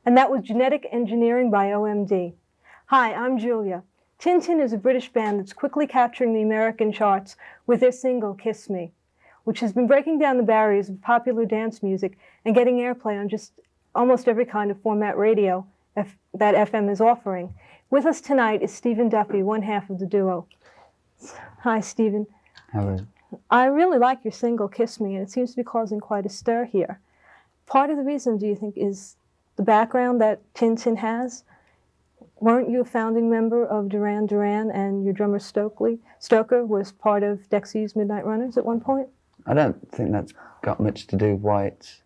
And that was Genetic Engineering by OMD. Hi, I'm Julia. Tintin is a British band that's quickly capturing the American charts with their single, Kiss Me, which has been breaking down the barriers of popular dance music and getting airplay on just almost every kind of format radio that FM is offering. With us tonight is Stephen Duffy, one half of the duo. Hi, Stephen. Hello. I really like your single, Kiss Me, and it seems to be causing quite a stir here. Part of the reason, do you think, is the background that Tintin has? Weren't you a founding member of Duran Duran, and your drummer Stoker was part of Dexy's Midnight Runners at one point? I don't think that's got much to do with why it's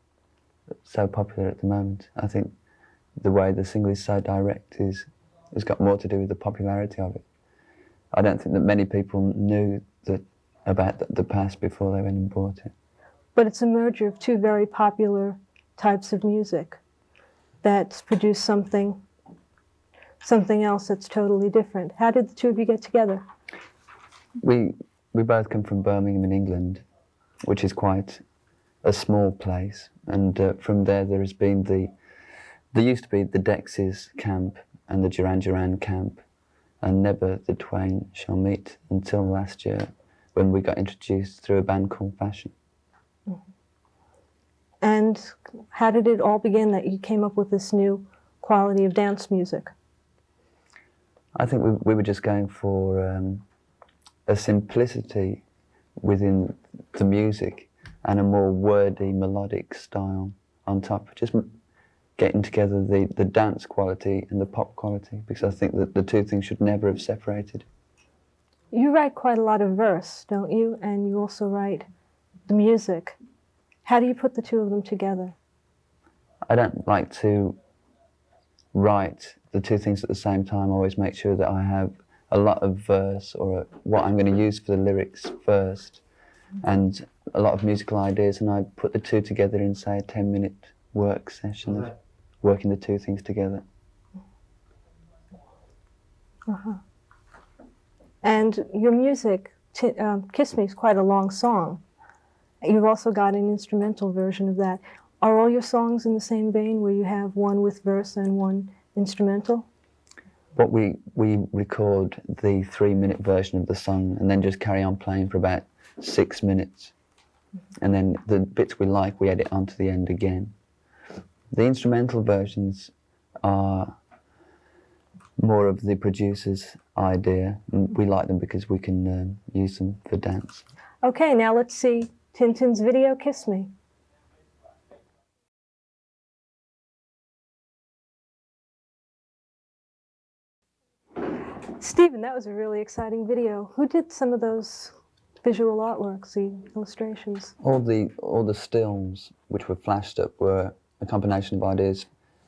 so popular at the moment. I think the way the single is so direct has got more to do with the popularity of it. I don't think that many people knew about the past before they went and bought it. But it's a merger of two very popular types of music that's produced something else that's totally different. How did the two of you get together? We both come from Birmingham in England, which is quite a small place, and from there has been there used to be the Dexys camp and the Duran Duran camp, and never the twain shall meet until last year when we got introduced through a band called Fashion. Mm-hmm. And how did it all begin that you came up with this new quality of dance music? I think we were just going for a simplicity within the music and a more wordy, melodic style on top. Just getting together the dance quality and the pop quality, because I think that the two things should never have separated. You write quite a lot of verse, don't you? And you also write the music. How do you put the two of them together? I don't like to write the two things at the same time. I always make sure that I have a lot of verse or what I'm going to use for the lyrics first, and a lot of musical ideas, and I put the two together in, say, a 10-minute work session of working the two things together. Uh-huh. And your music, Kiss Me, is quite a long song. You've also got an instrumental version of that. Are all your songs in the same vein, where you have one with verse and one instrumental? What we record the 3-minute version of the song and then just carry on playing for about 6 minutes. And then the bits we like, we edit onto the end again. The instrumental versions are more of the producer's idea, and we like them because we can use them for dance. Okay, now let's see Tintin's video, Kiss Me. Stephen, that was a really exciting video. Who did some of those visual artworks, the illustrations? All the stills which were flashed up were a combination of ideas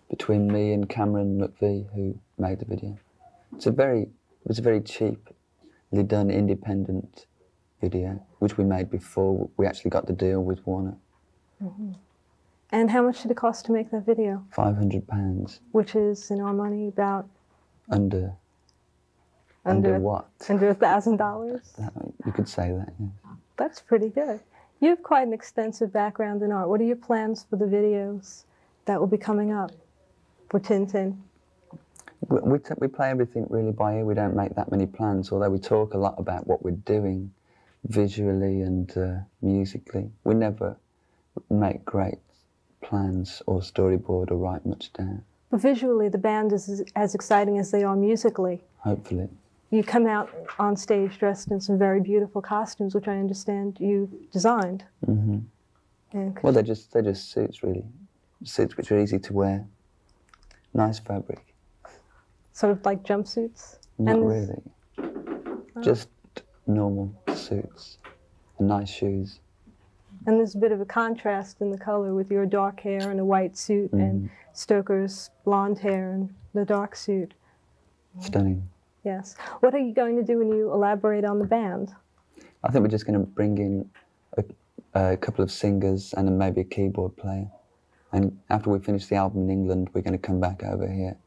between me and Cameron McVie, who made the video. It was a very cheaply done independent video, which we made before we actually got the deal with Warner. Mm-hmm. And how much did it cost to make that video? £500. Which is, in our money, about? Under what? Under $1,000? You could say that, yes. That's pretty good. You have quite an extensive background in art. What are your plans for the videos that will be coming up for Tintin? We play everything really by ear. We don't make that many plans, although we talk a lot about what we're doing visually and musically. We never make great plans or storyboard or write much down. But visually, the band is as exciting as they are musically. Hopefully. You come out on stage dressed in some very beautiful costumes, which I understand you designed. Mm-hmm. Well, they're just suits, really. Suits which are easy to wear. Nice fabric. Sort of like jumpsuits? Not really. Oh. Just normal suits and nice shoes. And there's a bit of a contrast in the color with your dark hair and a white suit, and Stoker's blonde hair and the dark suit. Stunning. Yes. What are you going to do when you elaborate on the band? I think we're just going to bring in a couple of singers and then maybe a keyboard player. And after we finish the album in England, we're going to come back over here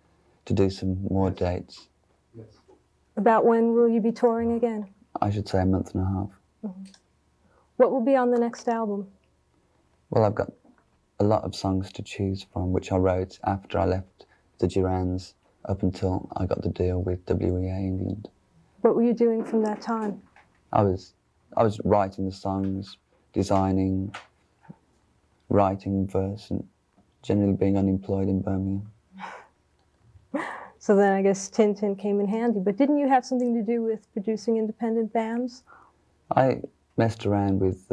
to do some more dates. Yes. About when will you be touring again? I should say a month and a half. Mm-hmm. What will be on the next album? Well, I've got a lot of songs to choose from, which I wrote after I left the Durans up until I got the deal with WEA England. What were you doing from that time? I was writing the songs, designing, writing verse, and generally being unemployed in Birmingham. So then I guess Tintin came in handy. But didn't you have something to do with producing independent bands? I messed around with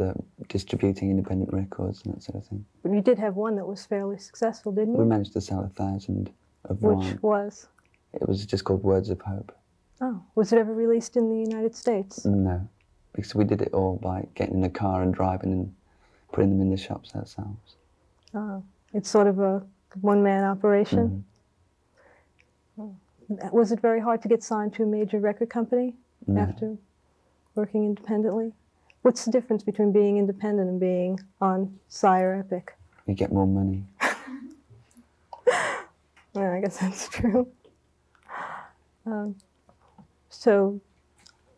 distributing independent records and that sort of thing. But you did have one that was fairly successful, didn't you? We managed to sell 1,000 of one. Which was? It was just called Words of Hope. Oh, was it ever released in the United States? No, because we did it all by getting in a car and driving and putting them in the shops ourselves. Oh, it's sort of a one-man operation? Mm-hmm. Was it very hard to get signed to a major record company after working independently? What's the difference between being independent and being on Sire Epic? You get more money. Yeah, I guess that's true. So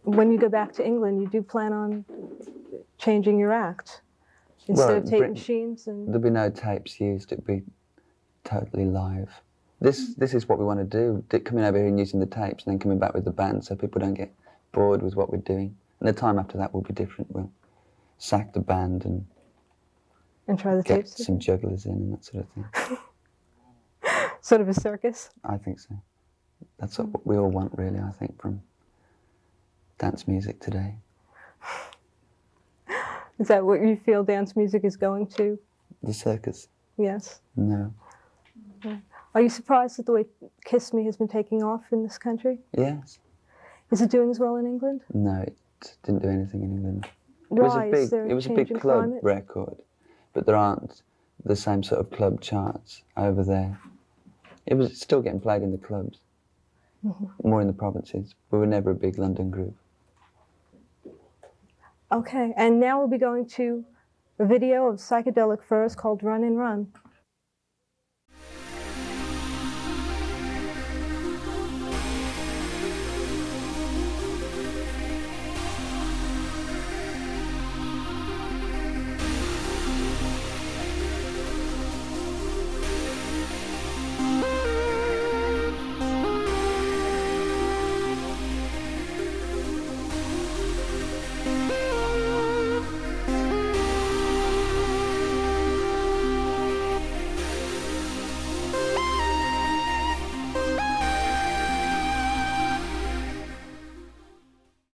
when you go back to England, you do plan on changing your act? Instead of tape machines? And there'll be no tapes used, it'll be totally live. This is what we want to do, coming over here and using the tapes and then coming back with the band so people don't get bored with what we're doing. And the time after that will be different. We'll sack the band and try the get tapes some jugglers in and that sort of thing. Sort of a circus? I think so. That's what we all want, really, I think, from dance music today. Is that what you feel dance music is going to? The circus? Yes. No. Are you surprised at the way Kiss Me has been taking off in this country? Yes. Is it doing as well in England? No, it didn't do anything in England. Why? It was a big club record, but there aren't the same sort of club charts over there. It was still getting played in the clubs, more in the provinces. We were never a big London group. Okay, and now we'll be going to a video of Psychedelic first called Run and Run.